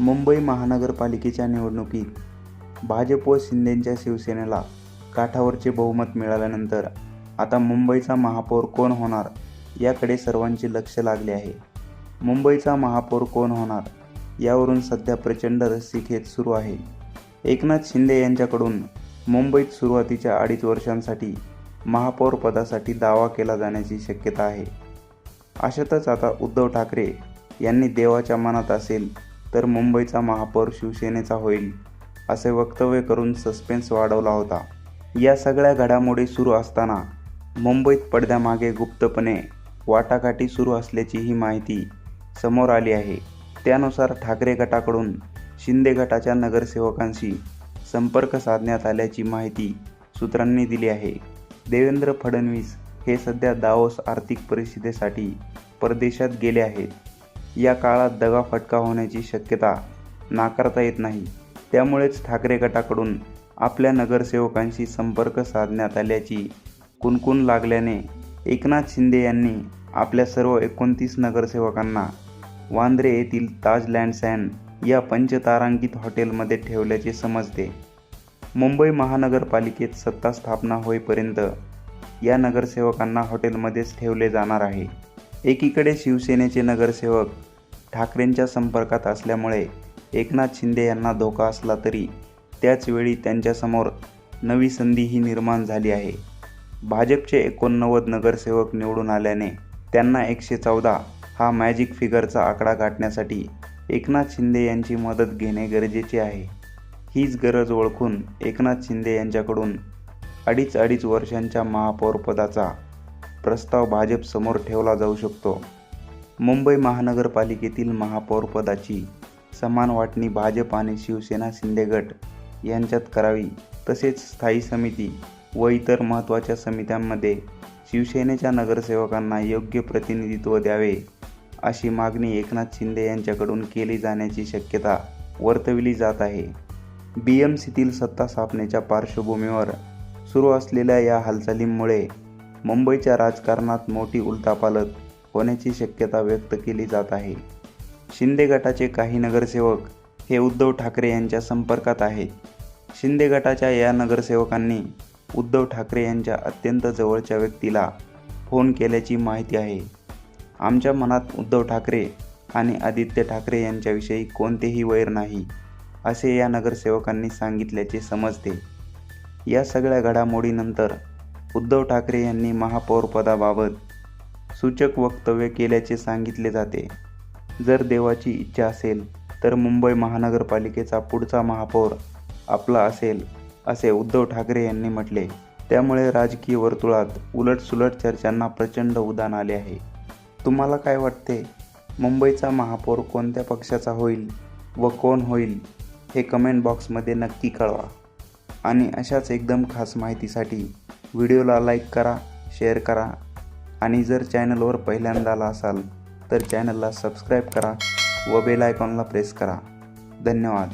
मुंबई महानगरपालिकेच्या निवडणुकीत भाजप व शिंदेंच्या शिवसेनेला काठावरचे बहुमत मिळाल्यानंतर आता मुंबईचा महापौर कोण होणार याकडे सर्वांचे लक्ष लागले आहे. मुंबईचा महापौर कोण होणार यावरून सध्या प्रचंड रस्सीखेच सुरू आहे. एकनाथ शिंदे यांच्याकडून मुंबईत सुरुवातीच्या 2.5 वर्षांसाठी महापौर पदासाठी दावा केला जाण्याची शक्यता आहे. अशातच आता उद्धव ठाकरे यांनी देवाच्या मनात असेल तर मुंबईचा महापौर शिवसेनेचा होईल असे वक्तव्य करून सस्पेन्स वाढवला होता. या सगळ्या घडामोडी सुरू असताना मुंबईत पडद्यामागे गुप्तपणे वाटाघाटी सुरू असल्याची ही माहिती समोर आली आहे. त्यानुसार ठाकरे गटाकडून शिंदे गटाच्या नगरसेवकांशी संपर्क साधण्यात आल्याची माहिती सूत्रांनी दिली आहे. देवेंद्र फडणवीस हे सध्या दावोस आर्थिक परिषदेसाठी परदेशात गेले आहेत. या काळात दगाफटका होण्याची शक्यता नाकारता येत नाही. त्यामुळेच ठाकरे गटाकडून आपल्या नगरसेवकांशी संपर्क साधण्यात आल्याची कुणकुण लागल्याने एकनाथ शिंदे यांनी आपल्या सर्व 29 नगरसेवकांना वांद्रे येथील ताज लँड्स अँड या पंचतारांकित हॉटेलमध्ये ठेवल्याचे समजते. मुंबई महानगरपालिकेत सत्ता स्थापना होईपर्यंत या नगरसेवकांना हॉटेलमध्येच ठेवले जाणार आहे. एकीकडे शिवसेनेचे नगरसेवक ठाकरेंच्या संपर्कात असल्यामुळे एकनाथ शिंदे यांना धोका असला तरी त्याचवेळी त्यांच्यासमोर नवी संधीही निर्माण झाली आहे. भाजपचे 89 नगरसेवक निवडून आल्याने त्यांना 114 हा मॅजिक फिगरचा आकडा गाठण्यासाठी एकनाथ शिंदे यांची मदत घेणे गरजेचे आहे. हीच गरज ओळखून एकनाथ शिंदे यांच्याकडून 2.5 वर्षांच्या महापौरपदाचा प्रस्ताव भाजपसमोर ठेवला जाऊ शकतो. मुंबई महानगरपालिकेतील महापौरपदाची समान वाटणी भाजप आणि शिवसेना शिंदे गट यांच्यात करावी. तसेच स्थायी समिती व इतर महत्त्वाच्या समित्यांमध्ये शिवसेनेच्या नगरसेवकांना योग्य प्रतिनिधित्व द्यावे अशी मागणी एकनाथ शिंदे यांच्याकडून केली जाण्याची शक्यता वर्तविली जात आहे. BMCतील सत्ता स्थापनेच्या पार्श्वभूमीवर सुरू असलेल्या या हालचालींमुळे मुंबईच्या राजकारणात मोठी उलथापालथ होण्याची शक्यता व्यक्त केली जात आहे. शिंदे गटाचे काही नगरसेवक हे उद्धव ठाकरे यांच्या संपर्कात आहेत. शिंदे गटाच्या या नगरसेवकांनी उद्धव ठाकरे यांच्या अत्यंत जवळच्या व्यक्तीला फोन केल्याची माहिती आहे. आमच्या मनात उद्धव ठाकरे आणि आदित्य ठाकरे यांच्याविषयी कोणतेही वैर नाही असे या नगरसेवकांनी सांगितल्याचे समजते. या सगळ्या घडामोडीनंतर उद्धव ठाकरे यांनी महापौरपदाबाबत सूचक वक्तव्य केल्याचे सांगितले जाते. जर देवाची इच्छा असेल तर मुंबई महानगरपालिकेचा पुढचा महापौर आपला असेल असे उद्धव ठाकरे यांनी म्हटले. त्यामुळे राजकीय वर्तुळात उलटसुलट चर्चांना प्रचंड उधाण आले आहे. तुम्हाला काय वाटते? मुंबईचा महापौर कोणत्या पक्षाचा होईल व कोण होईल हे कमेंट बॉक्समध्ये नक्की कळवा. आणि अशाच एकदम खास माहितीसाठी व्हिडिओला लाईक करा, शेअर करा आणि जर चॅनलवर पहिल्यांदा आला असाल तर चॅनलला सबस्क्राईब करा व बेल आयकॉनला प्रेस करा. धन्यवाद.